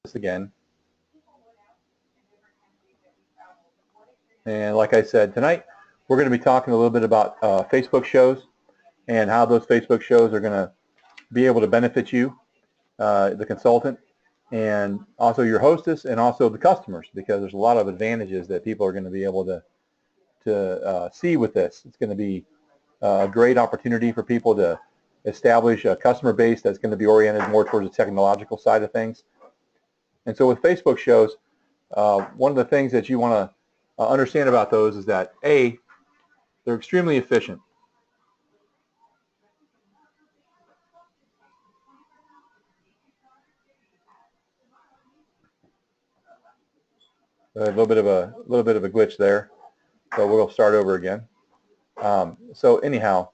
this again. And like I said, tonight we're going to be talking a little bit about Facebook shows and how those Facebook shows are going to be able to benefit you, the consultant, and also your hostess and also the customers, because there's a lot of advantages that people are going to be able to see with this. It's going to be a great opportunity for people to establish a customer base that's going to be oriented more towards the technological side of things. And so with Facebook shows, one of the things that you want to understand about those is that, A, they're extremely efficient. A little bit of a glitch there, so we'll start over again. So anyhow,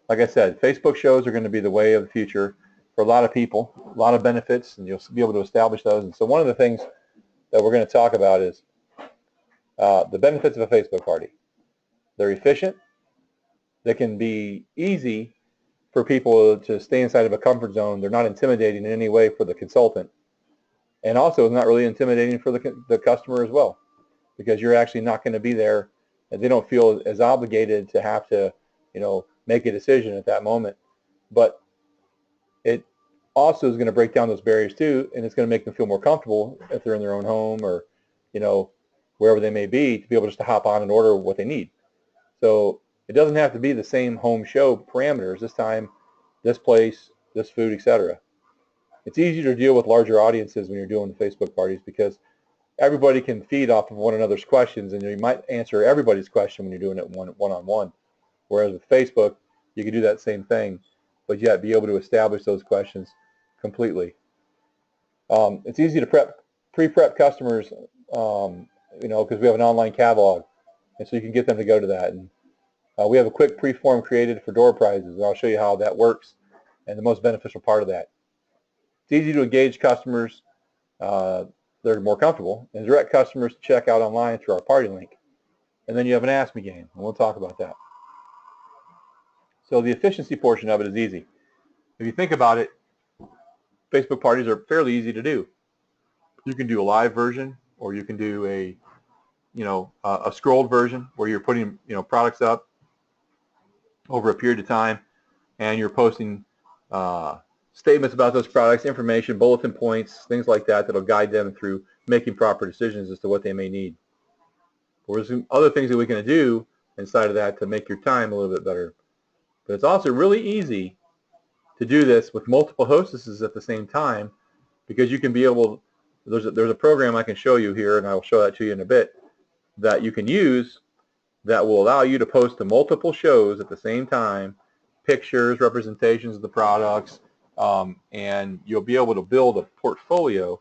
like I said, Facebook shows are going to be the way of the future for a lot of people, a lot of benefits, and you'll be able to establish those. And so one of the things that we're going to talk about is the benefits of a Facebook party. They're efficient. They can be easy for people to stay inside of a comfort zone. They're not intimidating in any way for the consultant. And also, it's not really intimidating for the customer as well, because you're actually not going to be there, and they don't feel as obligated to have to, make a decision at that moment. But it also is going to break down those barriers too, and it's going to make them feel more comfortable if they're in their own home or, wherever they may be, to be able just to hop on and order what they need. So it doesn't have to be the same home show parameters this time, this place, this food, etc. It's easier to deal with larger audiences when you're doing the Facebook parties, because everybody can feed off of one another's questions, and you might answer everybody's question when you're doing it one-on-one. Whereas with Facebook, you can do that same thing, but yet be able to establish those questions completely. It's easy to pre-prep customers, because we have an online catalog, and so you can get them to go to that. And we have a quick pre-form created for door prizes, and I'll show you how that works and the most beneficial part of that. It's easy to engage customers. They're more comfortable, and direct customers to check out online through our party link. And then you have an Ask Me game, and we'll talk about that. So the efficiency portion of it is easy. If you think about it, Facebook parties are fairly easy to do. You can do a live version, or you can do a scrolled version where you're putting products up over a period of time, and you're posting statements about those products, information, bulletin points, things like that that'll guide them through making proper decisions as to what they may need. There's some other things that we can do inside of that to make your time a little bit better. But it's also really easy to do this with multiple hostesses at the same time, because you can be able, there's a program I can show you here, and I will show that to you in a bit, that you can use that will allow you to post to multiple shows at the same time, pictures, representations of the products, and you'll be able to build a portfolio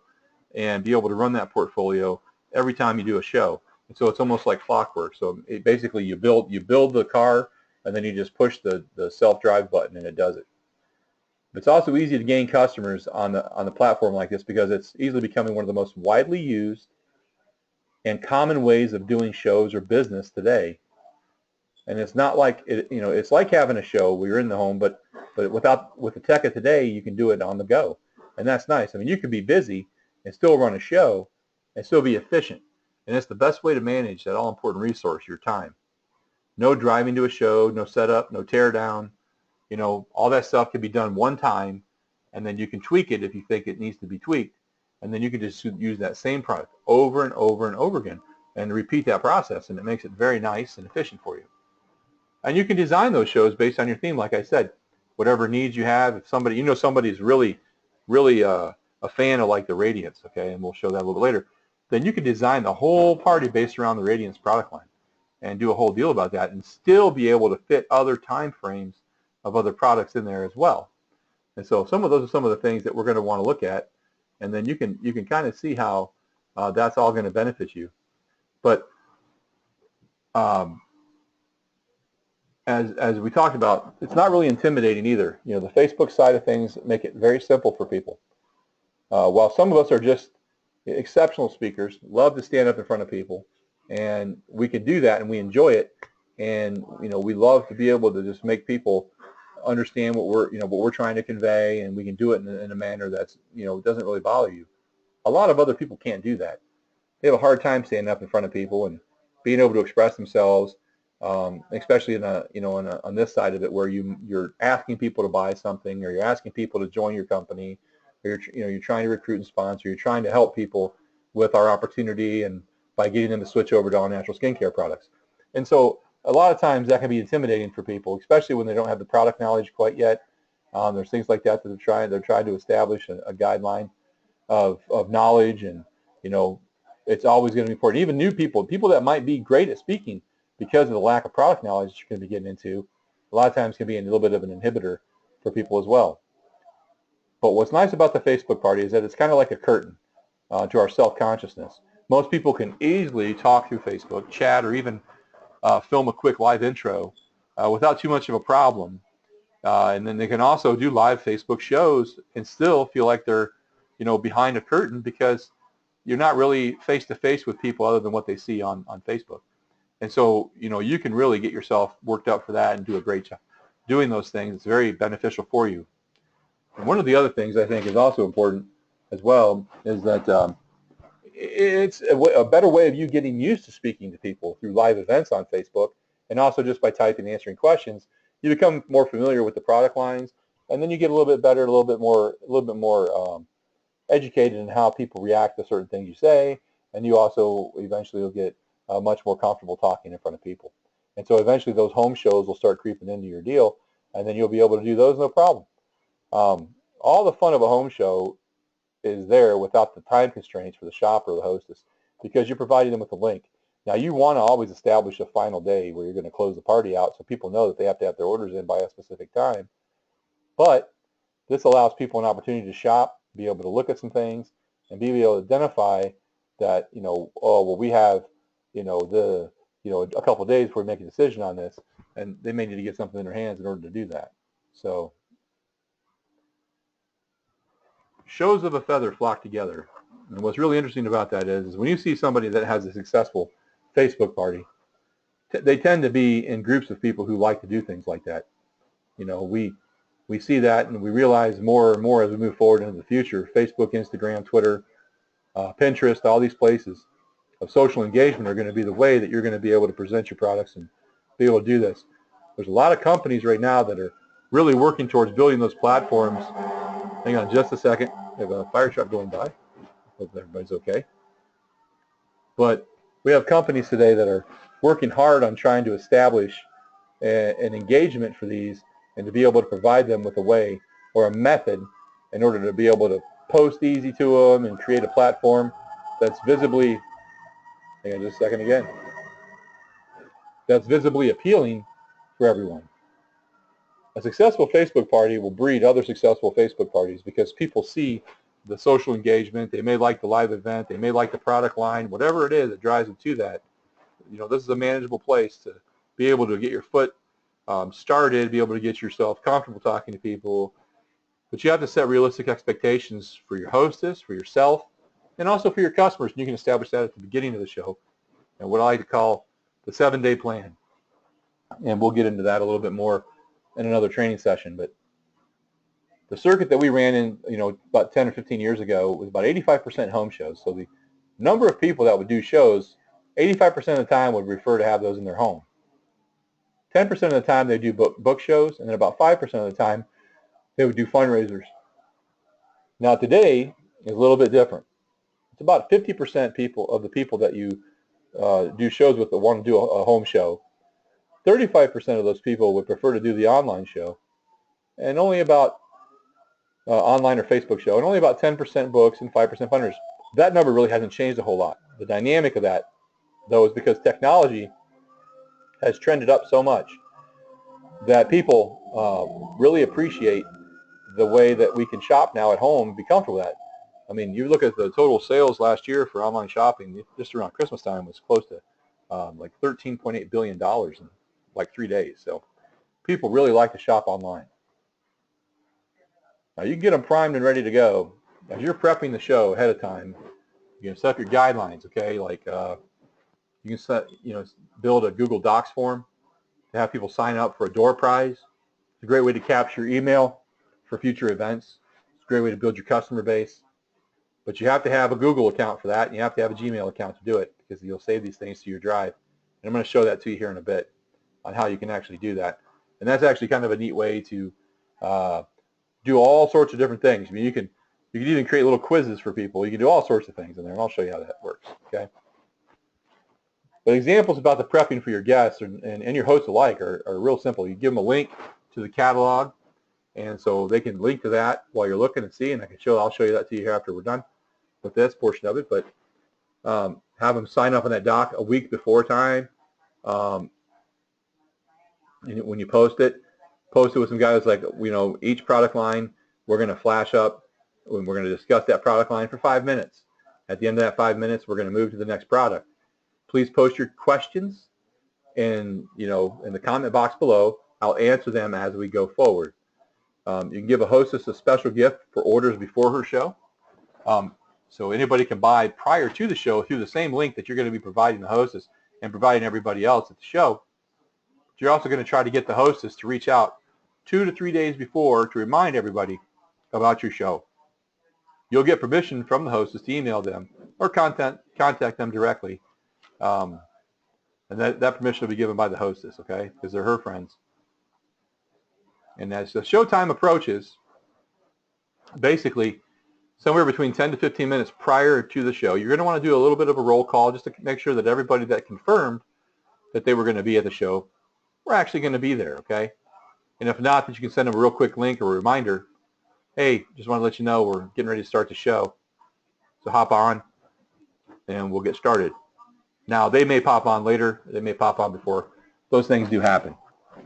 and be able to run that portfolio every time you do a show. And so it's almost like clockwork. So basically you build the car, and then you just push the self-drive button and it does it. It's also easy to gain customers on the platform like this, because it's easily becoming one of the most widely used and common ways of doing shows or business today. And it's not like it's like having a show where you're in the home, but with the tech of today, you can do it on the go, and that's nice. I mean, you can be busy and still run a show and still be efficient, and it's the best way to manage that all-important resource, your time. No driving to a show, no setup, no tear down. All that stuff can be done one time, and then you can tweak it if you think it needs to be tweaked, and then you can just use that same product over and over and over again and repeat that process, and it makes it very nice and efficient for you. And you can design those shows based on your theme, like I said, whatever needs you have. If somebody's really a fan of like the Radiance, okay, and we'll show that a little bit later, then you can design the whole party based around the Radiance product line and do a whole deal about that, and still be able to fit other time frames of other products in there as well. And so some of those are some of the things that we're going to want to look at, and then you can kind of see how that's all going to benefit you. But as we talked about, it's not really intimidating either. The Facebook side of things make it very simple for people. While some of us are just exceptional speakers, love to stand up in front of people, and we can do that, and we enjoy it, and we love to be able to just make people understand what we're trying to convey, and we can do it in a manner that's doesn't really bother you. A lot of other people can't do that. They have a hard time standing up in front of people and being able to express themselves, especially on this side of it, where you're asking people to buy something, or you're asking people to join your company, or you're trying to recruit and sponsor. You're trying to help people with our opportunity and by getting them to switch over to all natural skincare products. And so a lot of times that can be intimidating for people, especially when they don't have the product knowledge quite yet. There's things like that they're trying to establish a guideline of knowledge, and it's always going to be important. Even new people that might be great at speaking, because of the lack of product knowledge that you're going to be getting into, a lot of times can be a little bit of an inhibitor for people as well. But what's nice about the Facebook party is that it's kind of like a curtain to our self-consciousness. Most people can easily talk through Facebook, chat, or even film a quick live intro without too much of a problem. And then they can also do live Facebook shows and still feel like they're, behind a curtain, because you're not really face-to-face with people other than what they see on Facebook. And so, you can really get yourself worked up for that and do a great job doing those things. It's very beneficial for you. And one of the other things I think is also important as well is that it's a better way of you getting used to speaking to people through live events on Facebook, and also just by typing and answering questions. You become more familiar with the product lines, and then you get a little bit better, a little bit more educated in how people react to certain things you say, and you also eventually will get much more comfortable talking in front of people. And so eventually those home shows will start creeping into your deal, and then you'll be able to do those no problem. All the fun of a home show is there without the time constraints for the shopper or the hostess, because you're providing them with a link. Now, you want to always establish a final day where you're going to close the party out, so people know that they have to have their orders in by a specific time. But this allows people an opportunity to shop, be able to look at some things, and be able to identify that, we have, a couple of days before we make a decision on this, and they may need to get something in their hands in order to do that. So shows of a feather flock together. And what's really interesting about that is when you see somebody that has a successful Facebook party, they tend to be in groups of people who like to do things like that. We see that, and we realize more and more as we move forward into the future. Facebook, Instagram, Twitter, Pinterest, all these places of social engagement are going to be the way that you're going to be able to present your products and be able to do this. There's a lot of companies right now that are really working towards building those platforms. Hang on just a second. We have a fire truck going by. Hope everybody's okay. But we have companies today that are working hard on trying to establish an engagement for these, and to be able to provide them with a way or a method in order to be able to post easy to them and create a platform that's visibly, hang on just a second again, that's visibly appealing for everyone. A successful Facebook party will breed other successful Facebook parties, because people see the social engagement. They may like the live event. They may like the product line. Whatever it is that drives them to that, this is a manageable place to be able to get your foot started, be able to get yourself comfortable talking to people. But you have to set realistic expectations for your hostess, for yourself, and also for your customers. And you can establish that at the beginning of the show, and what I like to call the 7-day plan. And we'll get into that a little bit more in another training session. But the circuit that we ran in, about 10 or 15 years ago was about 85% home shows. So the number of people that would do shows, 85% of the time would prefer to have those in their home. 10% of the time they do book shows, and then about 5% of the time they would do fundraisers. Now today is a little bit different. It's about 50% of the people that you do shows with that want to do a home show. 35% of those people would prefer to do the online show, and only about online or Facebook show, and only about 10% books and 5% fundraisers. That number really hasn't changed a whole lot. The dynamic of that, though, is because technology has trended up so much that people really appreciate the way that we can shop now at home and be comfortable with that. I mean, you look at the total sales last year for online shopping, just around Christmas time, was close to like $13.8 billion in like 3 days. So people really like to shop online. Now you can get them primed and ready to go. As you're prepping the show ahead of time, you can set up your guidelines, okay? Like you can set, build a Google Docs form to have people sign up for a door prize. It's a great way to capture email for future events. It's a great way to build your customer base. But you have to have a Google account for that, and you have to have a Gmail account to do it, because you'll save these things to your drive. And I'm going to show that to you here in a bit on how you can actually do that. And that's actually kind of a neat way to do all sorts of different things. I mean, you can even create little quizzes for people. You can do all sorts of things in there, and I'll show you how that works. Okay. But examples about the prepping for your guests and your hosts alike are real simple. You give them a link to the catalog, and so they can link to that while you're looking and see. And I'll show you that to you here after we're done with this portion of it. But have them sign up on that doc a week before time. And when you post it with some guys like, each product line we're going to flash up, and we're going to discuss that product line for 5 minutes. At the end of that 5 minutes, we're going to move to the next product. Please post your questions in the comment box below. I'll answer them as we go forward. You can give a hostess a special gift for orders before her show. So anybody can buy prior to the show through the same link that you're going to be providing the hostess and providing everybody else at the show. But you're also going to try to get the hostess to reach out 2 to 3 days before to remind everybody about your show. You'll get permission from the hostess to email them or contact them directly. And that permission will be given by the hostess, okay, because they're her friends. And as the showtime approaches, basically somewhere between 10 to 15 minutes prior to the show, you're going to want to do a little bit of a roll call just to make sure that everybody that confirmed that they were going to be at the show were actually going to be there, okay? And if not, that you can send them a real quick link or a reminder. Hey, just want to let you know we're getting ready to start the show. So hop on and we'll get started. Now, they may pop on later. They may pop on before. Those things do happen.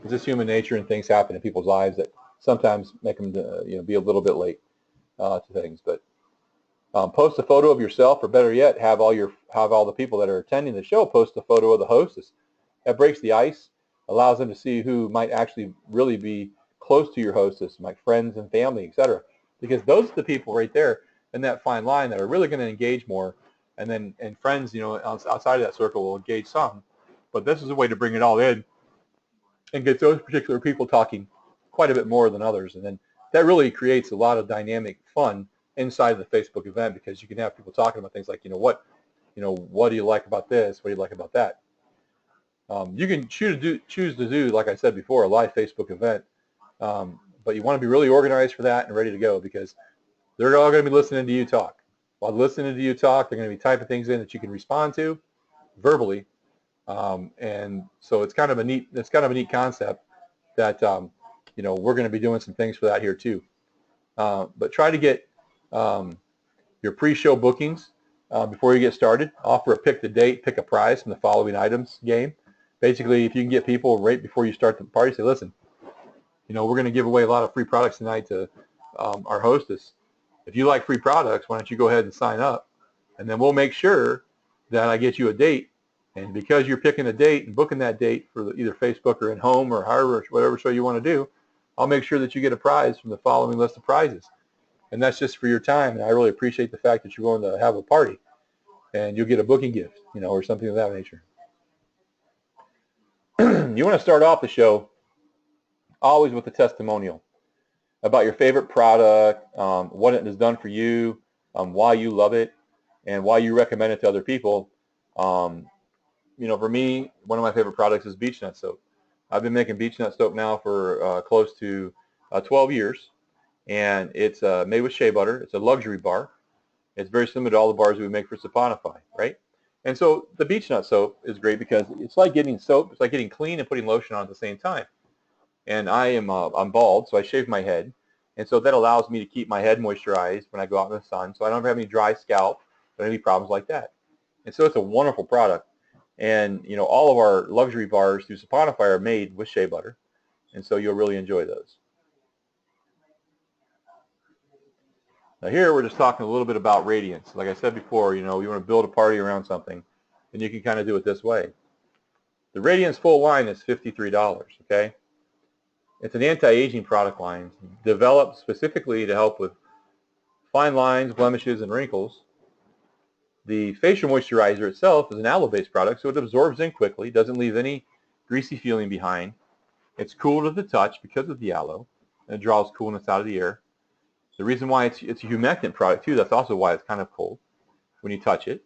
It's just human nature, and things happen in people's lives that sometimes make them be a little bit late to things. But post a photo of yourself, or better yet, have all the people that are attending the show post a photo of the hostess. That breaks the ice, allows them to see who might actually really be close to your hostess, like friends and family, etc. Because those are the people right there in that fine line that are really going to engage more. And friends, outside of that circle will engage some. But this is a way to bring it all in and get those particular people talking quite a bit more than others. And then that really creates a lot of dynamic fun inside of the Facebook event, because you can have people talking about things like, what do you like about this? What do you like about that? You can choose to do, like I said before, a live Facebook event. But you want to be really organized for that and ready to go, because they're all going to be listening to you talk. While listening to you talk, they're going to be typing things in that you can respond to verbally. And so it's kind of a neat concept that, we're going to be doing some things for that here too. But try to get your pre-show bookings before you get started. Offer a pick the date, pick a prize from the following items game. Basically, if you can get people right before you start the party, say, listen, we're going to give away a lot of free products tonight to our hostess. If you like free products, why don't you go ahead and sign up, and then we'll make sure that I get you a date. And because you're picking a date and booking that date for either Facebook or at home or however, whatever show you want to do, I'll make sure that you get a prize from the following list of prizes. And that's just for your time. And I really appreciate the fact that you're going to have a party, and you'll get a booking gift, or something of that nature. You want to start off the show always with a testimonial about your favorite product, what it has done for you, why you love it, and why you recommend it to other people. For me, one of my favorite products is beech nut soap. I've been making beech nut soap now for close to 12 years, and it's made with shea butter. It's a luxury bar. It's very similar to all the bars we make for Saponify, right? And so the beech nut soap is great because it's like getting soap. It's like getting clean and putting lotion on at the same time. And I'm bald, so I shave my head, and so that allows me to keep my head moisturized when I go out in the sun, so I don't have any dry scalp or any problems like that. And so it's a wonderful product. And all of our luxury bars through Saponify are made with shea butter, and so you'll really enjoy those. Now here we're just talking a little bit about radiance. Like I said before, you want to build a party around something, and you can kind of do it this way. The Radiance full line is $53, okay? It's an anti-aging product line developed specifically to help with fine lines, blemishes, and wrinkles. The facial moisturizer itself is an aloe-based product, so it absorbs in quickly, doesn't leave any greasy feeling behind. It's cool to the touch because of the aloe, and it draws coolness out of the air. The reason why it's a humectant product too, that's also why it's kind of cold when you touch it.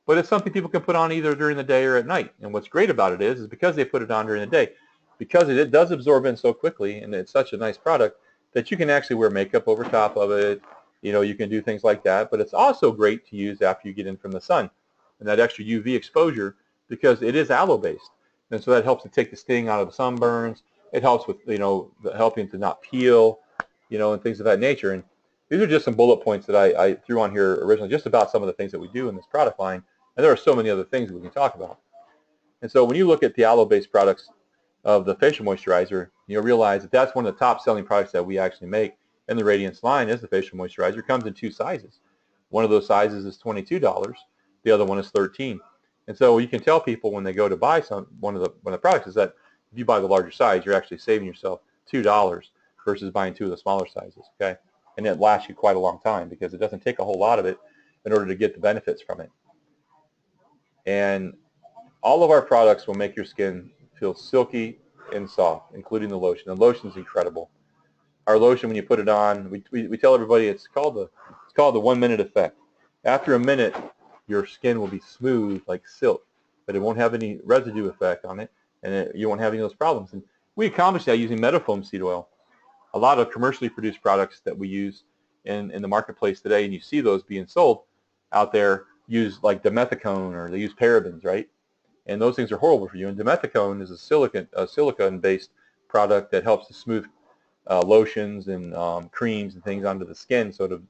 But it's something people can put on either during the day or at night. And what's great about it is because they put it on during the day, because it does absorb in so quickly, and it's such a nice product that you can actually wear makeup over top of it. You know, you can do things like that. But it's also great to use after you get in from the sun and that extra UV exposure because it is aloe-based. And so that helps to take the sting out of the sunburns. It helps with, you know, helping to not peel, you know, and things of that nature. And these are just some bullet points that I threw on here originally, just about some of the things that we do in this product line. And there are so many other things that we can talk about. And so when you look at the aloe-based products of the facial moisturizer, you'll realize that that's one of the top selling products that we actually make in the Radiance line is the facial moisturizer. It comes in 2 sizes. One of those sizes is $22. The other one is $13. And so you can tell people when they go to buy one of the products is that if you buy the larger size, you're actually saving yourself $2 versus buying 2 of the smaller sizes. Okay, and it lasts you quite a long time because it doesn't take a whole lot of it in order to get the benefits from it. And all of our products will make your skin feel silky and soft, including the lotion. The lotion is incredible. Our lotion, when you put it on, we tell everybody it's called the 1 minute effect. After a minute, your skin will be smooth like silk, but it won't have any residue effect on it, and you won't have any of those problems. And we accomplish that using Metafoam seed oil. A lot of commercially produced products that we use in the marketplace today, and you see those being sold out there, use like dimethicone or they use parabens, right? And those things are horrible for you. And dimethicone is a silicone-based product that helps to smooth lotions and creams and things onto the skin so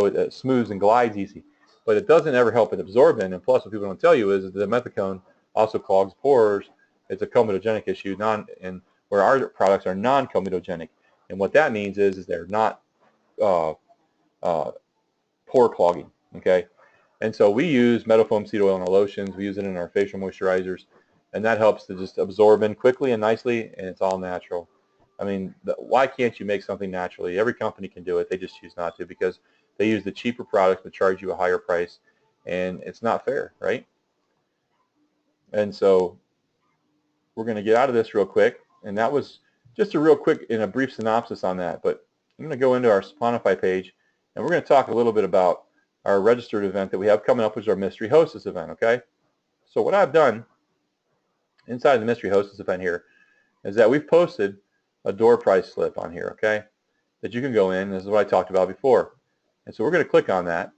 it smooths and glides easy. But it doesn't ever help it absorb in. And plus, what people don't tell you is that the dimethicone also clogs pores. It's a comedogenic issue, and where our products are non-comedogenic. And what that means is they're not pore clogging, okay? And so we use Metafoam seed oil in our lotions. We use it in our facial moisturizers, and that helps to just absorb in quickly and nicely, and it's all natural. I mean, why can't you make something naturally? Every company can do it. They just choose not to because they use the cheaper products but charge you a higher price, and it's not fair, right? And so we're going to get out of this real quick, and that was just a real quick and a brief synopsis on that. But I'm going to go into our Sponify page, and we're going to talk a little bit about our registered event that we have coming up, which is our Mystery Hostess event, okay? So what I've done inside of the Mystery Hostess event here is that we've posted a door price slip on here, okay, that you can go in. This is what I talked about before. And so we're going to click on that,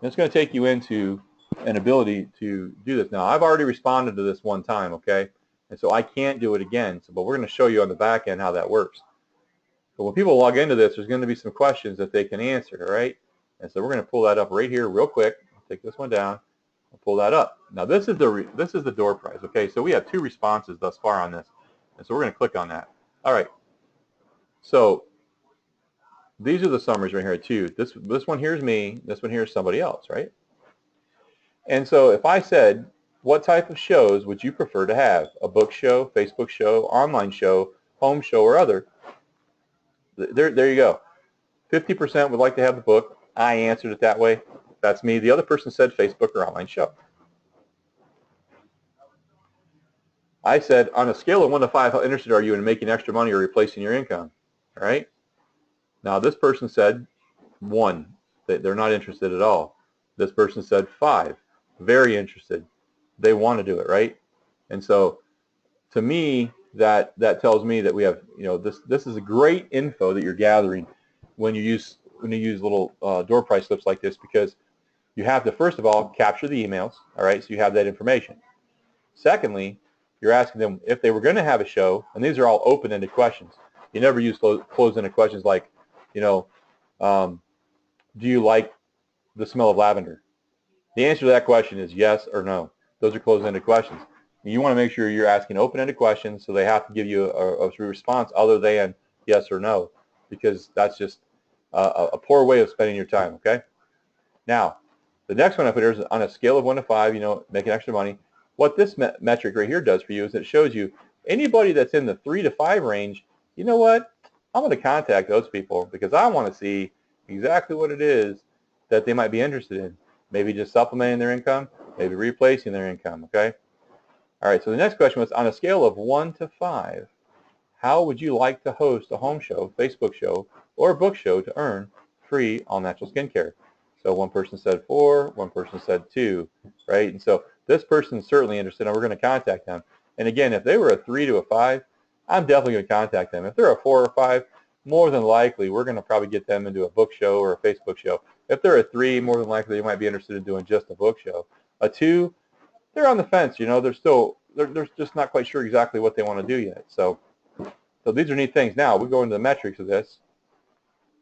and it's going to take you into an ability to do this. Now, I've already responded to this one time, okay, and so I can't do it again, but we're going to show you on the back end how that works. But when people log into this, there's going to be some questions that they can answer, all right? And so we're going to pull that up right here real quick. Take this one down. I'll pull that up. Now this is the door prize. Okay, so we have 2 responses thus far on this, and so we're going to click on that. All right. So these are the summaries right here too. This one here is me. This one here is somebody else, right? And so if I said, what type of shows would you prefer to have? A book show, Facebook show, online show, home show, or other? There you go. 50% would like to have the book. I answered it that way. That's me. The other person said Facebook or online show. I said, on a scale of 1 to 5, how interested are you in making extra money or replacing your income? All right. Now, this person said 1. They're not interested at all. This person said 5. Very interested. They want to do it, right? And so, to me, that tells me that we have, you know, this is a great info that you're gathering when you use little door price slips like this, because you have to, first of all, capture the emails, all right, so you have that information. Secondly, you're asking them if they were going to have a show, and these are all open-ended questions. You never use closed-ended questions like, you know, do you like the smell of lavender? The answer to that question is yes or no. Those are closed-ended questions. You want to make sure you're asking open-ended questions, so they have to give you a response other than yes or no, because that's just a poor way of spending your time, okay? Now, the next one I put here is on a scale of 1 to 5, you know, making extra money. What this metric right here does for you is it shows you anybody that's in the 3 to 5 range, you know what? I'm going to contact those people because I want to see exactly what it is that they might be interested in. Maybe just supplementing their income, maybe replacing their income, okay? All right, so the next question was, on a scale of 1 to 5, how would you like to host a home show, Facebook show, or book show to earn free all natural skincare. So one person said 4, one person said 2, right? And so this person's certainly interested, and we're going to contact them. And again, if they were a 3 to a 5, I'm definitely going to contact them. If they're a 4 or 5, more than likely we're going to probably get them into a book show or a Facebook show. If they're a 3, more than likely they might be interested in doing just a book show. A 2, they're on the fence. You know, they're just not quite sure exactly what they want to do yet. So these are neat things. Now we go into the metrics of this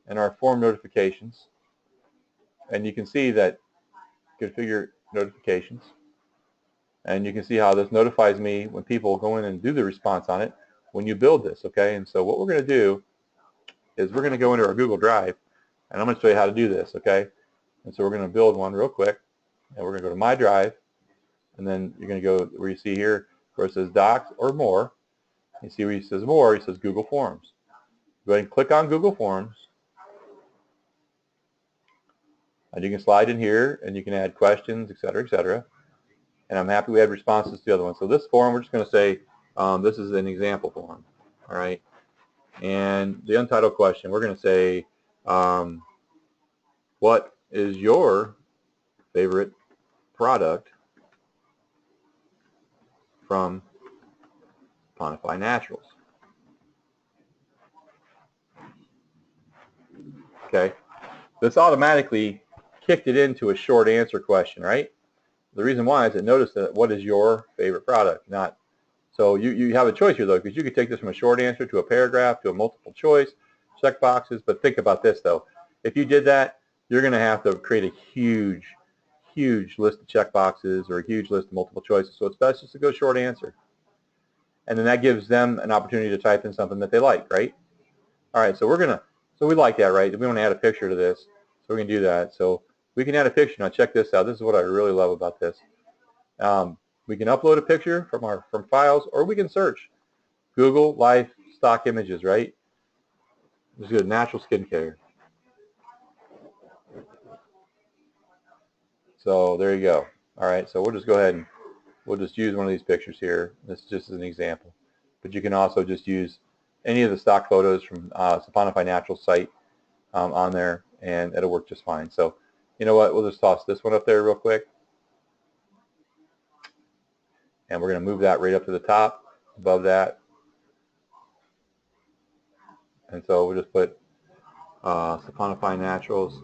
and our form notifications, and you can see that configure notifications, and you can see how this notifies me when people go in and do the response on it when you build this. Okay, and so what we're going to do is we're going to go into our Google Drive, and I'm going to show you how to do this. Okay, and so we're going to build one real quick, and we're going to go to My Drive, and then you're going to go where you see here where it says Docs or More. You see where it says More, it says Google Forms. Go ahead and click on Google Forms, and you can slide in here and you can add questions, etc., etc. And I'm happy we had responses to the other one. So this form, we're just going to say this is an example form, all right? And the untitled question, we're going to say, what is your favorite product from Ponify Naturals? Okay, this automatically kicked it into a short answer question, right? The reason why is it noticed that what is your favorite product, not, so you have a choice here though, because you could take this from a short answer to a paragraph to a multiple choice, check boxes, but think about this though. If you did that, you're going to have to create a huge list of check boxes or a huge list of multiple choices, so it's best just to go short answer. And then that gives them an opportunity to type in something that they like, right? All right, so we like that, right? We want to add a picture to this, so we can do that. So we can add a picture. Now check this out. This is what I really love about this. We can upload a picture from files, or we can search Google Life stock images, right? Let's go to natural skincare. So there you go. All right, so we'll just go ahead and we'll just use one of these pictures here. This is just an example, but you can also just use any of the stock photos from Ponify Naturals site on there, and it'll work just fine. So you know what? We'll just toss this one up there real quick, and we're going to move that right up to the top above that. And so we'll just put Ponify Naturals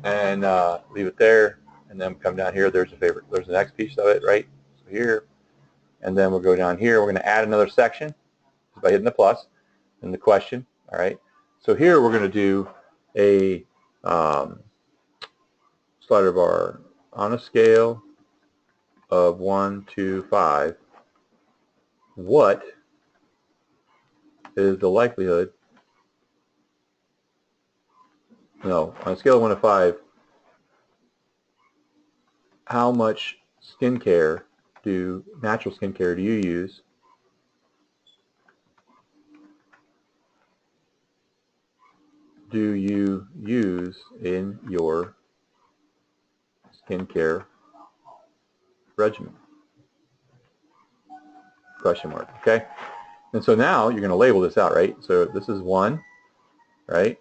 and leave it there, and then come down here. There's a favorite. There's the next piece of it, right? So here, and then we'll go down here. We're going to add another section by hitting the plus and the question. All right. So here we're going to do a slider bar on a scale of 1 to 5. What is the likelihood? No, on a scale of 1 to 5, how much skincare natural skincare do you use in your skincare regimen? Question mark. Okay, and so now you're going to label this out, right? So this is 1, right,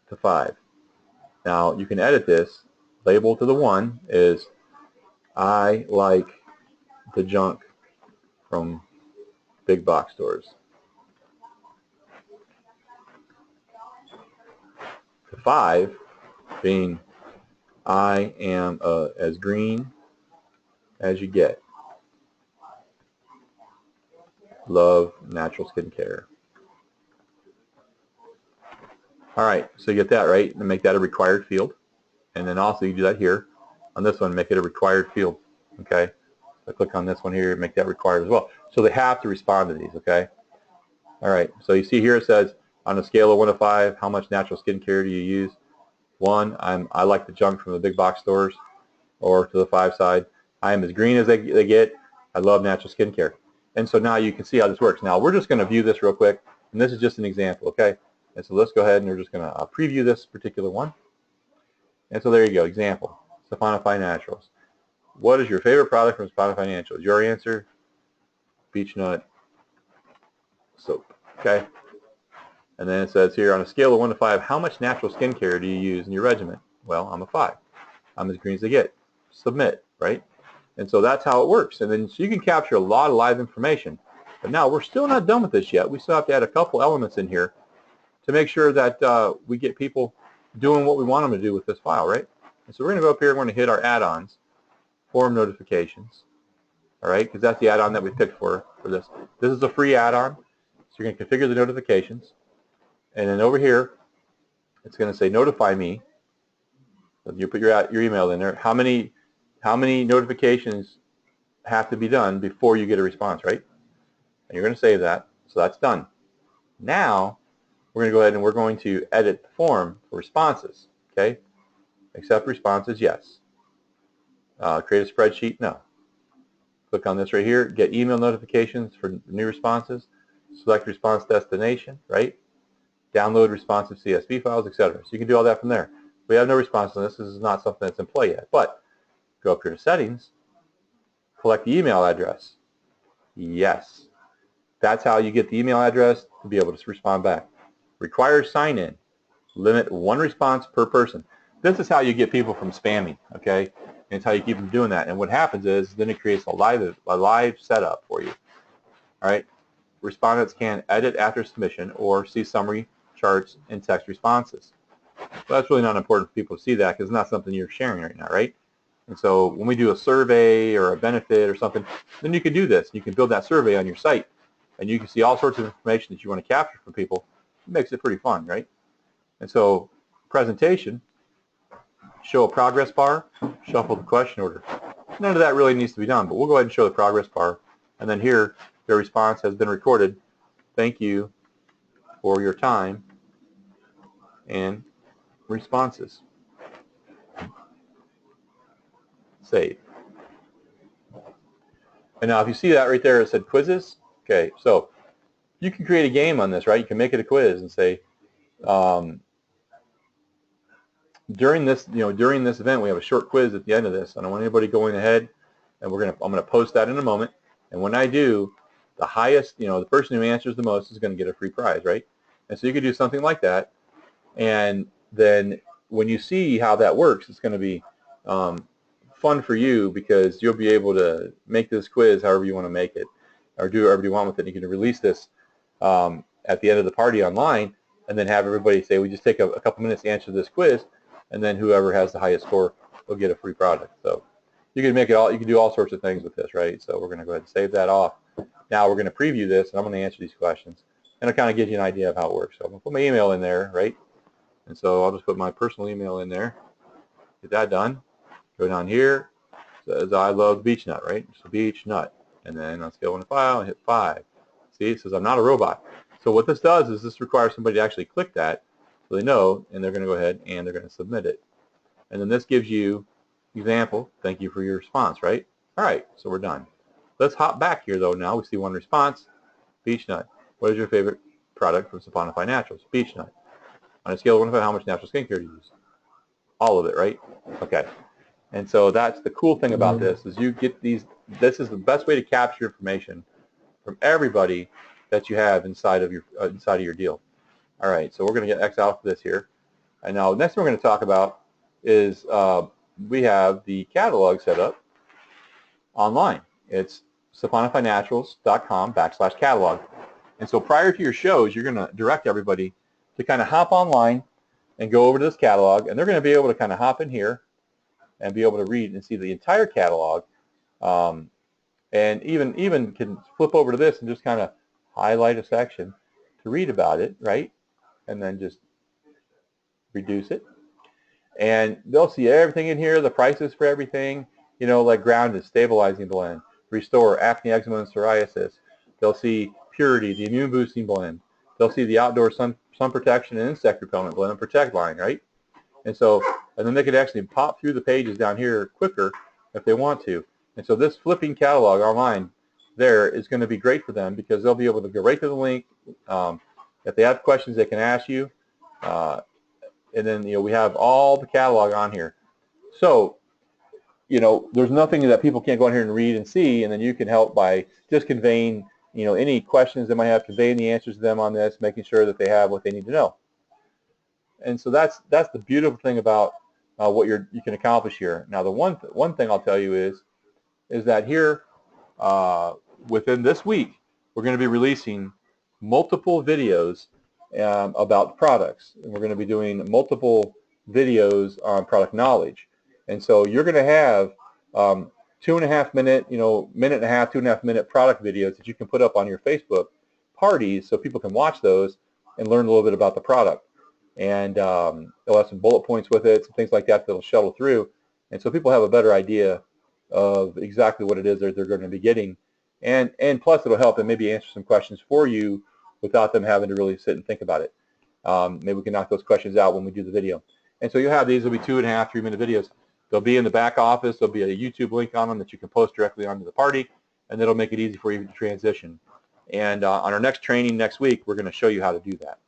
to 5. Now you can edit this. Label to the 1 is I like the junk from big box stores. To 5 being I am as green as you get. Love natural skincare. All right, so you get that, right? And make that a required field. And then also you do that here. On this one, make it a required field. Okay? So click on this one here, make that required as well. So they have to respond to these, okay? All right, so you see here it says, on a scale of 1 to 5, how much natural skincare do you use? 1, I like the junk from the big box stores. Or to the 5 side, I am as green as they get. I love natural skincare. And so now you can see how this works. Now we're just going to view this real quick, and this is just an example, okay? And so let's go ahead and we're just going to preview this particular one. And so there you go, example, Ponify Naturals. What is your favorite product from Ponify Naturals? Your answer, beech nut soap, okay? And then it says here, on a scale of 1 to 5, how much natural skincare do you use in your regimen? Well, I'm a 5. I'm as green as they get. Submit, right? And so that's how it works. And then so you can capture a lot of live information. But now we're still not done with this yet. We still have to add a couple elements in here to make sure that we get people doing what we want them to do with this file, right? And so we're going to go up here and we're going to hit our add-ons, form notifications, all right, because that's the add-on that we picked for this. This is a free add-on, so you're going to configure the notifications. And then over here, it's going to say notify me. So you put your email in there. How many notifications have to be done before you get a response, right? And you're going to save that. So that's done. Now, we're going to go ahead and we're going to edit the form for responses, okay? Accept responses, yes. Create a spreadsheet, no. Click on this right here, get email notifications for new responses, select response destination, right? Download responsive CSV files, etc. So you can do all that from there. We have no response on this. This is not something that's in play yet. But go up here to settings, collect the email address. Yes. That's how you get the email address to be able to respond back. Requires sign-in. Limit 1 response per person. This is how you get people from spamming, okay? And it's how you keep them doing that. And what happens is then it creates a live setup for you. All right? Respondents can edit after submission or see summary, charts, and text responses. Well, that's really not important for people to see that because it's not something you're sharing right now, right? And so when we do a survey or a benefit or something, then you can do this. You can build that survey on your site, and you can see all sorts of information that you want to capture from people. It makes it pretty fun, right? And so presentation, show a progress bar, shuffle the question order. None of that really needs to be done, but we'll go ahead and show the progress bar. And then here, their response has been recorded. Thank you for your time and responses. Save. And now if you see that right there, it said quizzes. Okay, so you can create a game on this, right? You can make it a quiz and say, during this event, we have a short quiz at the end of this. I don't want anybody going ahead, and I'm gonna post that in a moment. And when I do, the highest, the person who answers the most is going to get a free prize, right? And so you could do something like that, and then when you see how that works, it's going to be fun for you because you'll be able to make this quiz however you want to make it, or do whatever you want with it. You can release this at the end of the party online, and then have everybody say, we just take a couple minutes to answer this quiz, and then whoever has the highest score will get a free product. So you can make it all. You can do all sorts of things with this, right? So we're going to go ahead and save that off. Now we're going to preview this, and I'm going to answer these questions, and it'll kind of give you an idea of how it works. So I'm going to put my email in there, right? And so I'll just put my personal email in there. Get that done. Go down here. It says I love beech nut, right? So beech nut, and then on scale 1 to 5, and hit 5. See, it says I'm not a robot. So what this does is this requires somebody to actually click that, so they know, and they're going to go ahead and they're going to submit it. And then this gives you example. Thank you for your response, right? All right, so we're done. Let's hop back here though. Now we see one response. Beech nut. What is your favorite product from Saponify Naturals? Beech nut. On a scale of 1 to 5, how much natural skincare do you use? All of it, right? Okay. And so that's the cool thing about this is you get these. This is the best way to capture information from everybody that you have inside of your deal. All right. So we're going to get X out for this here. And now the next thing we're going to talk about is we have the catalog set up online. It's saponifynaturals.com/catalog. And so prior to your shows, you're going to direct everybody to kind of hop online and go over to this catalog, and they're going to be able to kind of hop in here and be able to read and see the entire catalog, and even can flip over to this and just kind of highlight a section to read about it, right? And then just reduce it. And they'll see everything in here, the prices for everything, like Grounded, Stabilizing Blend, Restore, Acne, Eczema, and Psoriasis. They'll see Purity, the Immune Boosting Blend. They'll see the Outdoor Sun Protection and Insect Repellent Blend and Protect line, right? And then they could actually pop through the pages down here quicker if they want to. And so this flipping catalog online there is going to be great for them because they'll be able to go right to the link. If they have questions, they can ask you. And then, we have all the catalog on here. So, there's nothing that people can't go in here and read and see, and then you can help by just conveying any questions they might have, conveying the answers to them on this, making sure that they have what they need to know. And so that's the beautiful thing about what you can accomplish here. Now, the one thing I'll tell you is that here within this week, we're going to be releasing multiple videos about products, and we're going to be doing multiple videos on product knowledge. And so you're going to have 2.5 minute, minute and a half, 2.5 minute product videos that you can put up on your Facebook parties so people can watch those and learn a little bit about the product. And they'll have some bullet points with it, some things like that that'll shuttle through. And so people have a better idea of exactly what it is that they're going to be getting. And plus it'll help them maybe answer some questions for you without them having to really sit and think about it. Maybe we can knock those questions out when we do the video. And so you'll have these, will be 2.5, 3 minute videos. They'll be in the back office. There'll be a YouTube link on them that you can post directly onto the party, and that'll make it easy for you to transition. And on our next training next week, we're going to show you how to do that.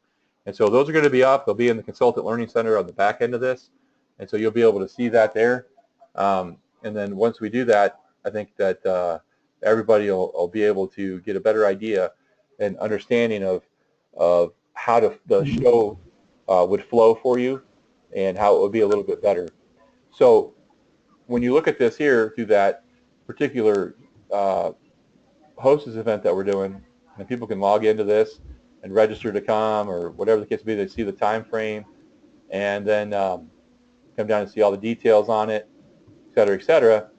And so those are going to be up. They'll be in the Consultant Learning Center on the back end of this, and so you'll be able to see that there. And then once we do that, I think that everybody will be able to get a better idea and understanding of how the show would flow for you and how it would be a little bit better. So when you look at this here through that particular hostess event that we're doing, and people can log into this and register to come or whatever the case may be, they see the time frame and then come down and see all the details on it, et cetera,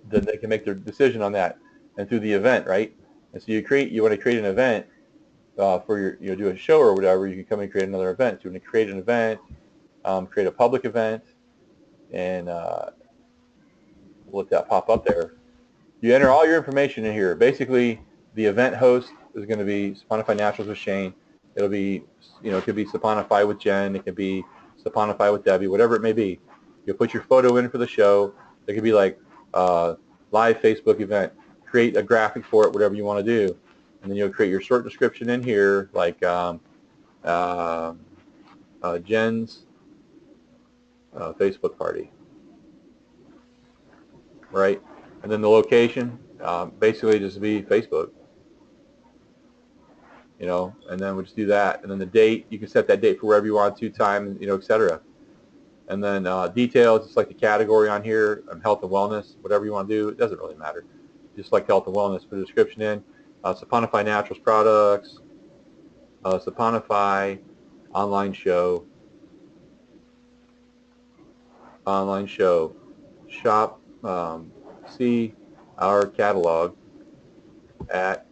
then they can make their decision on that. And through the event, right? And so you want to create an event for your, do a show or whatever, you can come and create another event. So you want to create an event, create a public event, and we'll let that pop up there. You enter all your information in here. Basically, the event host is going to be Saponify Naturals with Shane. It'll be, it could be Saponify with Jen. It could be Saponify with Debbie, whatever it may be. You'll put your photo in for the show. It could be like live Facebook event. Create a graphic for it, whatever you want to do. And then you'll create your short description in here, like Jen's Facebook party, right? And then the location, basically just be Facebook, and then we'll just do that. And then the date, you can set that date for wherever you want to, time, et cetera. And then details, just like the category on here, health and wellness, whatever you want to do, it doesn't really matter. Just like health and wellness, put a description in. Saponify Naturals products, Saponify online show, shop, see our catalog at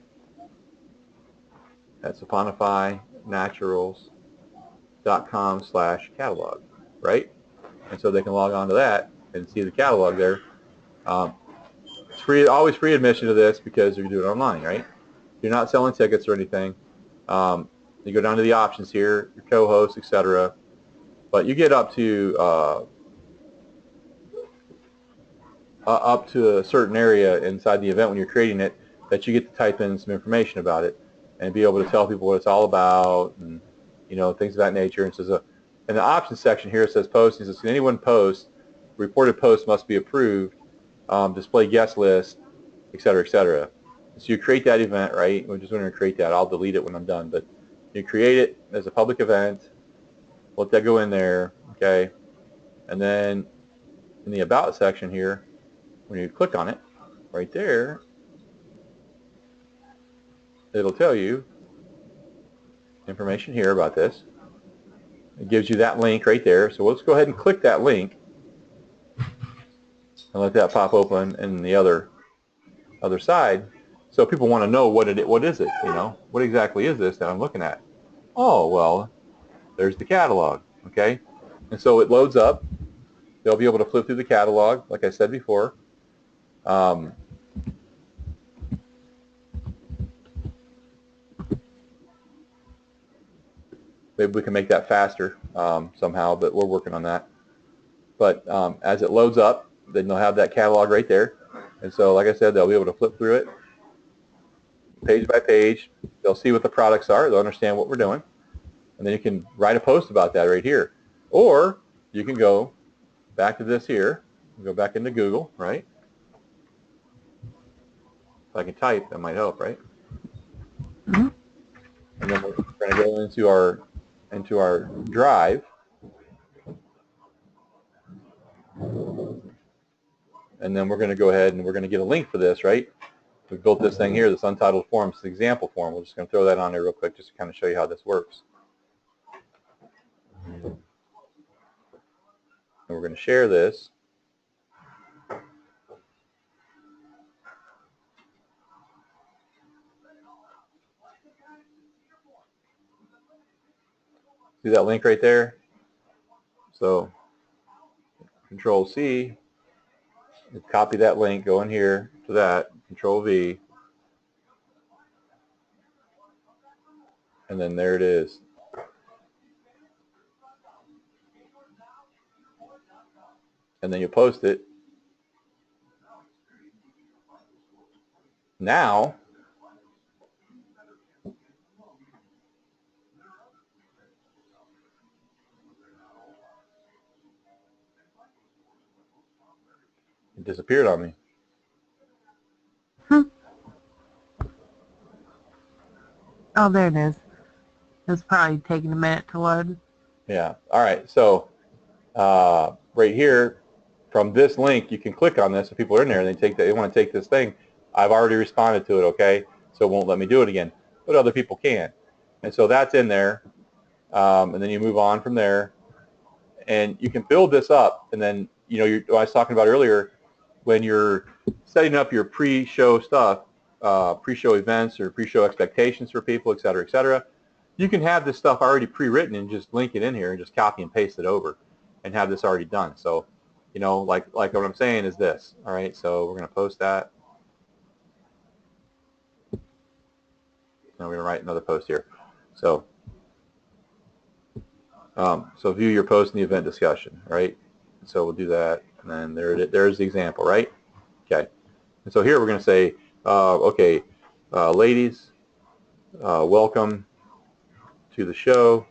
saponifynaturals.com/catalog, right? And so they can log on to that and see the catalog there. It's free, always free admission to this because you're doing it online, right? You're not selling tickets or anything. You go down to the options here, your co-host, etc. But you get up to a certain area inside the event when you're creating it that you get to type in some information about it and be able to tell people what it's all about and things of that nature. And it says in the options section here it says posting. It says, can anyone post? Reported post must be approved. Display guest list, etc., etc. So you create that event, right? We're just going to create that. I'll delete it when I'm done, but you create it as a public event. Let that go in there, okay? And then in the About section here, when you click on it, right there, it'll tell you information here about this. It gives you that link right there. So let's go ahead and click that link and let that pop open in the other side. So people want to know what is it, what exactly is this that I'm looking at? Oh, well, there's the catalog, okay? And so it loads up. They'll be able to flip through the catalog, like I said before. Maybe we can make that faster somehow, but we're working on that. But as it loads up, then they'll have that catalog right there. And so, like I said, they'll be able to flip through it page by page. They'll see what the products are. They'll understand what we're doing. And then you can write a post about that right here. Or you can go back to this here. Go back into Google, right? If I can type, that might help, right? Mm-hmm. And then we're going to go into our drive, and then we're going to go ahead and we're going to get a link for this, right? We built this thing here, this untitled form, it's the example form. We're just going to throw that on there real quick just to kind of show you how this works. And we're going to share this. See that link right there? So Control C, copy that link, go in here to that, Control V, and then there it is. And then you post it. Now, it disappeared on me. Oh, there it is. It's probably taking a minute to load. Yeah. All right. So right here, from this link, you can click on this. If people are in there and they want to take this thing, I've already responded to it. Okay. So it won't let me do it again, but other people can. And so that's in there. And then you move on from there, and you can build this up. And then what I was talking about earlier, when you're setting up your pre-show stuff, pre-show events or pre-show expectations for people, et cetera, you can have this stuff already pre-written and just link it in here and just copy and paste it over and have this already done. So, like what I'm saying is this. All right, so we're going to post that. Now we're going to write another post here. So, so view your post in the event discussion, right? So we'll do that, and then there's the example, right? Okay. And so here we're going to say, okay, ladies, welcome to the show.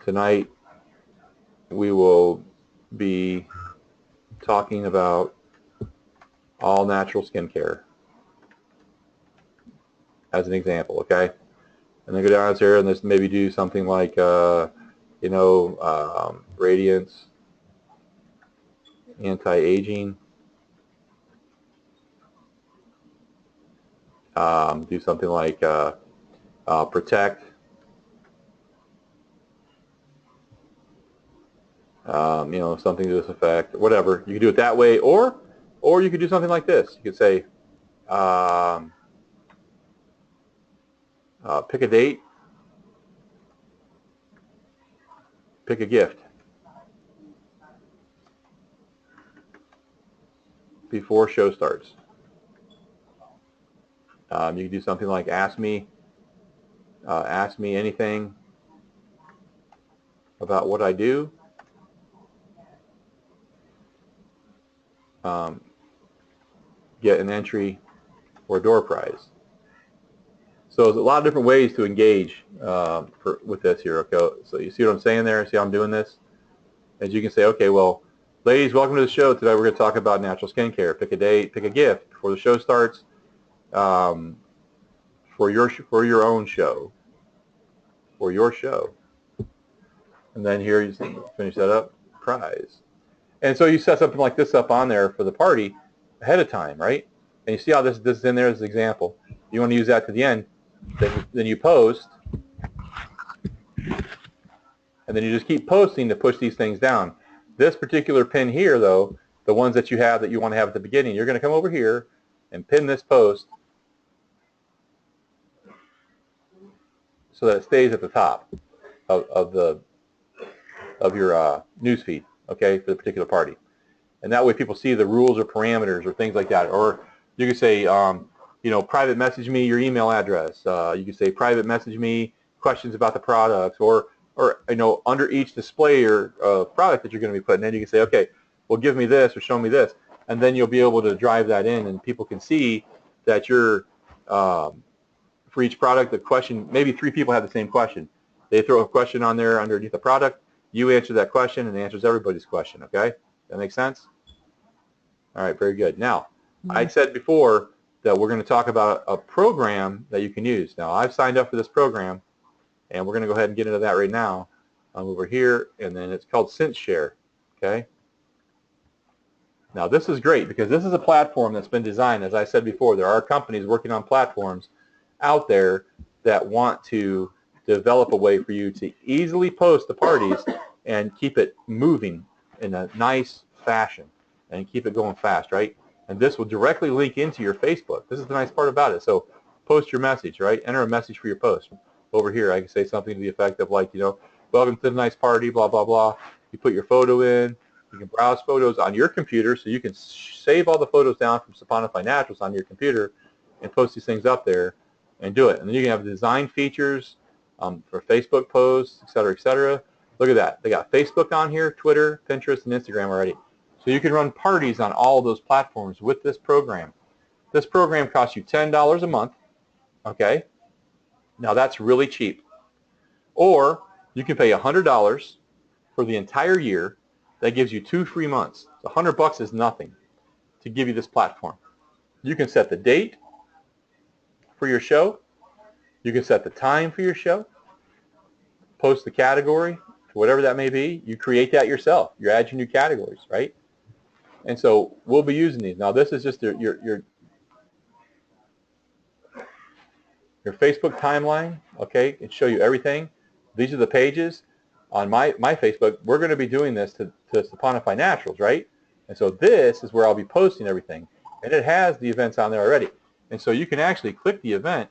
Tonight we will be talking about all natural skincare as an example, okay? And then go down here and just maybe do something like, Radiance, anti-aging. Do something like Protect. Something to this effect, whatever. You can do it that way, or you could do something like this. You could say, pick a date, pick a gift before show starts. You can do something like ask me anything about what I do. Get an entry or a door prize. So there's a lot of different ways to engage with this here. Okay, so you see what I'm saying there? See how I'm doing this? As you can say, okay, well, ladies, welcome to the show. Today we're going to talk about natural skincare. Pick a date, pick a gift before the show starts. For your own show, for your show. And then here you finish that up, prize. And so you set something like this up on there for the party ahead of time, right? And you see how this is in there as an example. You want to use that to the end, then you post, and then you just keep posting to push these things down. This particular pin here, though, the ones that you have that you want to have at the beginning, you're going to come over here and pin this post so that it stays at the top of your news feed, okay, for the particular party. And that way people see the rules or parameters or things like that. Or you could say, private message me your email address. You could say private message me questions about the products, or under each display or product that you're going to be putting in, you can say, okay, well, give me this or show me this, and then you'll be able to drive that in, and people can see that you're for each product, the question, maybe 3 people have the same question. They throw a question on there underneath the product. You answer that question, and it answers everybody's question, okay? That makes sense? All right, very good. Now, I said before that we're going to talk about a program that you can use. Now, I've signed up for this program, and we're going to go ahead and get into that right now. I'm over here, and then it's called CinchShare, okay? Now, this is great because this is a platform that's been designed, as I said before, there are companies working on platforms out there that want to develop a way for you to easily post the parties and keep it moving in a nice fashion and keep it going fast, right? And this will directly link into your Facebook. This is the nice part about it. So post your message, right? Enter a message for your post. Over here, I can say something to the effect of like, you know, welcome to the nice party, blah, blah, blah. You put your photo in. You can browse photos on your computer, so you can save all the photos down from Saponify Naturals on your computer and post these things up there and do it. And then you can have design features for Facebook posts, et cetera, et cetera. Look at that. They got Facebook on here, Twitter, Pinterest, and Instagram already. So you can run parties on all of those platforms with this program. This program costs you $10 a month, okay? Now that's really cheap. Or you can pay $100 for the entire year. That gives you 2 free months. So $100 is nothing to give you this platform. You can set the date for your show. You can set the time for your show. Post the category, whatever that may be. You create that yourself. You add your new categories, right? And so we'll be using these. Now this is just your Facebook timeline, okay? It show you everything. These are the pages. On my Facebook, we're going to be doing this to Saponify Naturals, right? And so this is where I'll be posting everything. And it has the events on there already. And so you can actually click the event.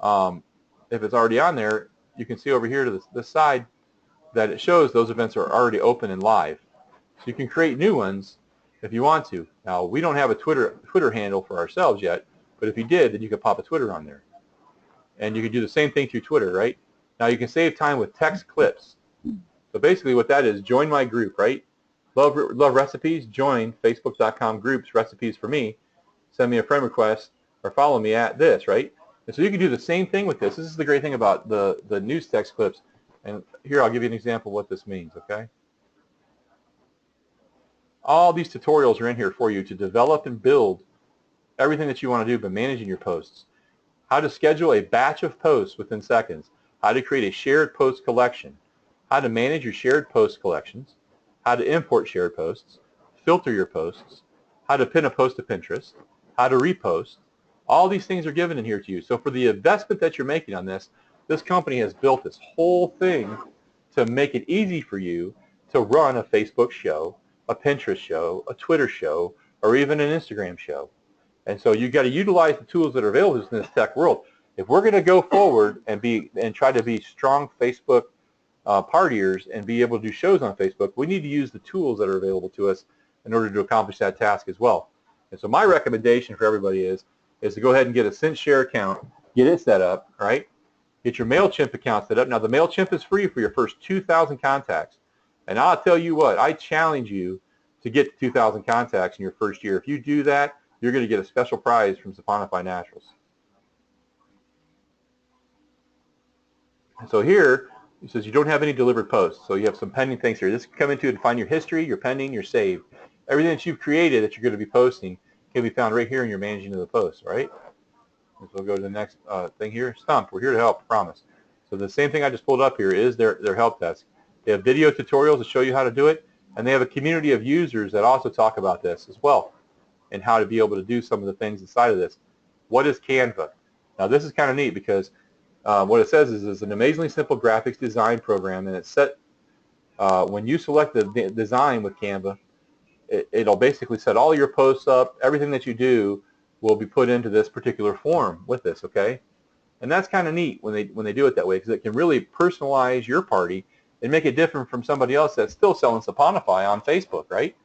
If it's already on there, you can see over here to this side that it shows those events are already open and live. So you can create new ones if you want to. Now, we don't have a Twitter handle for ourselves yet, but if you did, then you could pop a Twitter on there. And you can do the same thing through Twitter, right? Now, you can save time with text clips. So basically what that is, join my group, right? Love recipes, join facebook.com groups, recipes for me, send me a friend request, or follow me at this, right? And so you can do the same thing with this. This is the great thing about the news text clips. And here I'll give you an example of what this means, okay? All these tutorials are in here for you to develop and build everything that you want to do by managing your posts. How to schedule a batch of posts within seconds. How to create a shared post collection. How to manage your shared post collections, how to import shared posts, filter your posts, how to pin a post to Pinterest, how to repost. All these things are given in here to you. So for the investment that you're making on this, this company has built this whole thing to make it easy for you to run a Facebook show, a Pinterest show, a Twitter show, or even an Instagram show. And so you've got to utilize the tools that are available in this tech world. If we're going to go forward and try to be strong Facebook partiers and be able to do shows on Facebook, we need to use the tools that are available to us in order to accomplish that task as well. And so my recommendation for everybody is to go ahead and get a CinchShare account, get it set up, right? Get your MailChimp account set up. Now the MailChimp is free for your first 2,000 contacts. And I'll tell you what, I challenge you to get to 2,000 contacts in your first year. If you do that, you're going to get a special prize from Saponify Naturals. And so here, it says you don't have any delivered posts, so you have some pending things here. This can come into it and find your history, your pending, your saved. Everything that you've created that you're going to be posting can be found right here in your managing of the posts, right? So we'll go to the next thing here. Stumped. We're here to help, promise. So the same thing I just pulled up here is their help desk. They have video tutorials to show you how to do it, and they have a community of users that also talk about this as well and how to be able to do some of the things inside of this. What is Canva? Now this is kind of neat because what it says is it's an amazingly simple graphics design program, and it's set when you select the design with Canva, it'll basically set all your posts up. Everything that you do will be put into this particular form with this, okay? And that's kind of neat when they do it that way because it can really personalize your party and make it different from somebody else that's still selling Saponify on Facebook, right?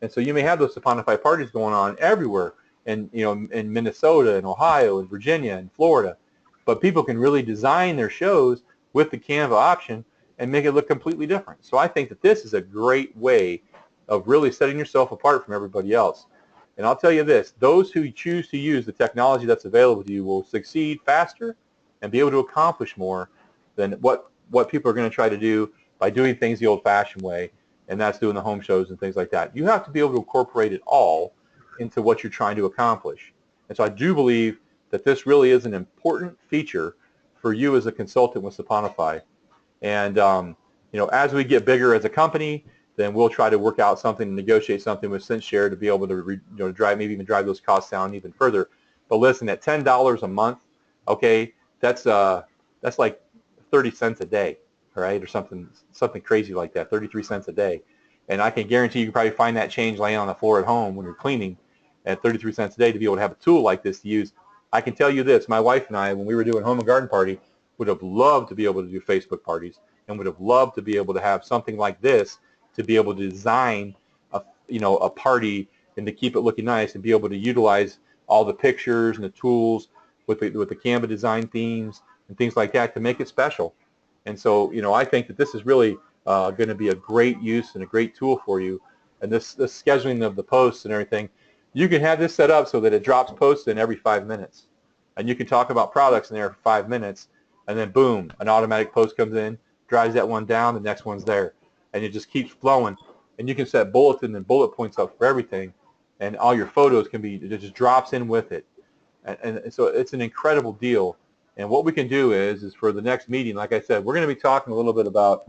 And so you may have those Saponify parties going on everywhere, in Minnesota and Ohio and Virginia and Florida. But people can really design their shows with the Canva option and make it look completely different. So I think that this is a great way of really setting yourself apart from everybody else. And I'll tell you this, those who choose to use the technology that's available to you will succeed faster and be able to accomplish more than what people are going to try to do by doing things the old-fashioned way, and that's doing the home shows and things like that. You have to be able to incorporate it all into what you're trying to accomplish. And so I do believe that this really is an important feature for you as a consultant with Saponify. And as we get bigger as a company, then we'll try to work out something, negotiate something with CentShare to be able to maybe even drive those costs down even further. But listen, at $10 a month, okay, that's like 30 cents a day, right, or something crazy like that, 33 cents a day. And I can guarantee you can probably find that change laying on the floor at home when you're cleaning at 33 cents a day to be able to have a tool like this to use. I can tell you this, my wife and I, when we were doing Home and Garden Party, would have loved to be able to do Facebook parties and would have loved to be able to have something like this to be able to design a party and to keep it looking nice and be able to utilize all the pictures and the tools with the Canva design themes and things like that to make it special. And so, I think that this is really going to be a great use and a great tool for you. And this scheduling of the posts and everything, you can have this set up so that it drops posts in every 5 minutes. And you can talk about products in there for 5 minutes, and then boom, an automatic post comes in, drives that one down, the next one's there. And it just keeps flowing. And you can set bulletin and bullet points up for everything, and all your photos it just drops in with it. And so it's an incredible deal. And what we can do is for the next meeting, like I said, we're going to be talking a little bit about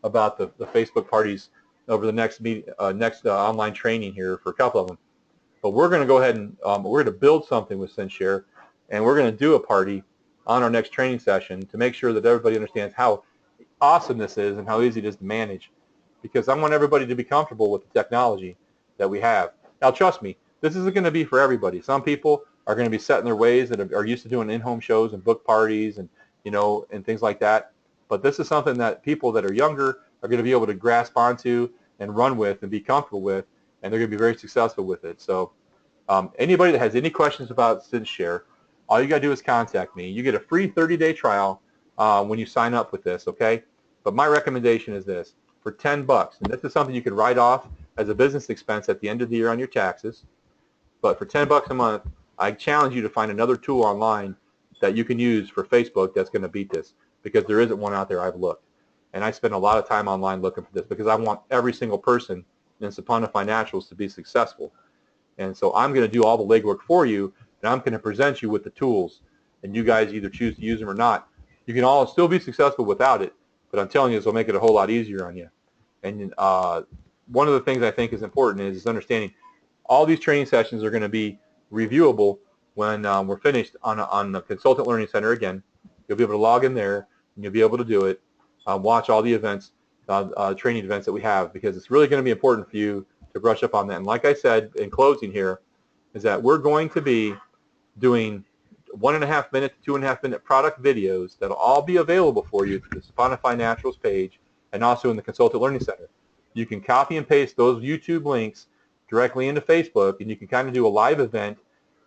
the Facebook parties over the next online training here for a couple of them. But we're going to go ahead and we're going to build something with CentShare, and we're going to do a party on our next training session to make sure that everybody understands how awesome this is and how easy it is to manage, because I want everybody to be comfortable with the technology that we have. Now, trust me, this isn't going to be for everybody. Some people are going to be set in their ways that are used to doing in-home shows and book parties and and things like that. But this is something that people that are younger are going to be able to grasp onto and run with and be comfortable with, and they're going to be very successful with it. So anybody that has any questions about CentShare, all you got to do is contact me. You get a free 30-day trial when you sign up with this, okay? But my recommendation is this. For $10, and this is something you can write off as a business expense at the end of the year on your taxes, but for $10 a month, I challenge you to find another tool online that you can use for Facebook that's going to beat this, because there isn't one out there. I've looked. And I spend a lot of time online looking for this because I want every single person in Saponify Naturals to be successful. And so I'm going to do all the legwork for you, and I'm going to present you with the tools, and you guys either choose to use them or not. You can all still be successful without it, but I'm telling you, this will make it a whole lot easier on you. And one of the things I think is important is understanding all these training sessions are going to be reviewable when we're finished on the Consultant Learning Center. Again, you'll be able to log in there, and you'll be able to do it, watch all the events, training events that we have, because it's really going to be important for you to brush up on that. And like I said in closing here, is that we're going to be doing 1.5 minute to 2.5 minute product videos that'll all be available for you through the Saponify Naturals page and also in the Consultant Learning Center. You can copy and paste those YouTube links directly into Facebook, and you can kind of do a live event,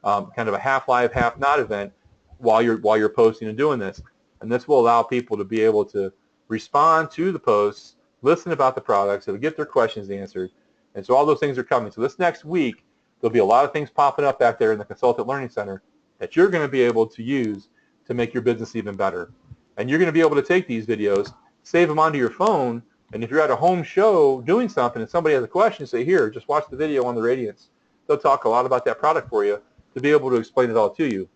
kind of a half live, half not event while you're posting and doing this. And this will allow people to be able to respond to the posts, listen about the products, it'll get their questions answered. And so all those things are coming. So this next week, there'll be a lot of things popping up back there in the Consultant Learning Center that you're going to be able to use to make your business even better. And you're going to be able to take these videos, save them onto your phone, and if you're at a home show doing something and somebody has a question, say, here, just watch the video on the Radiance. They'll talk a lot about that product for you to be able to explain it all to you.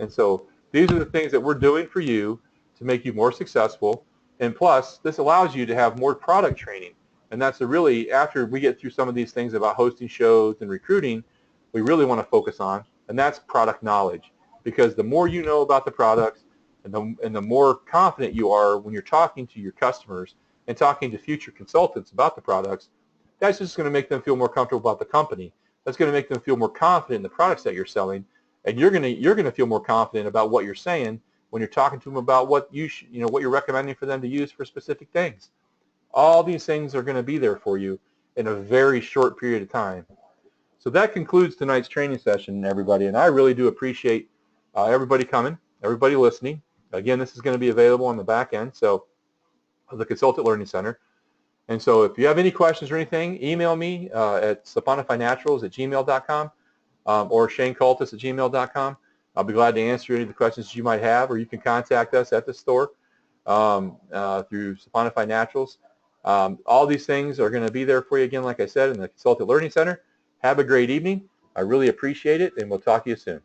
And so these are the things that we're doing for you to make you more successful. And plus, this allows you to have more product training. And that's really, after we get through some of these things about hosting shows and recruiting, we really want to focus on, and that's product knowledge. Because the more you know about the products and the more confident you are when you're talking to your customers and talking to future consultants about the products, that's just going to make them feel more comfortable about the company. That's going to make them feel more confident in the products that you're selling, and you're going to feel more confident about what you're saying when you're talking to them about what what you're recommending for them to use for specific things. All these things are going to be there for you in a very short period of time. So that concludes tonight's training session, everybody, and I really do appreciate everybody coming, everybody listening. Again, this is going to be available on the back end, so of the Consultant Learning Center. And so if you have any questions or anything, email me at saponifynaturals@gmail.com or shanecultis@gmail.com. I'll be glad to answer any of the questions you might have, or you can contact us at the store through Saponify Naturals. All these things are going to be there for you, again, like I said, in the Consultant Learning Center. Have a great evening. I really appreciate it, and we'll talk to you soon.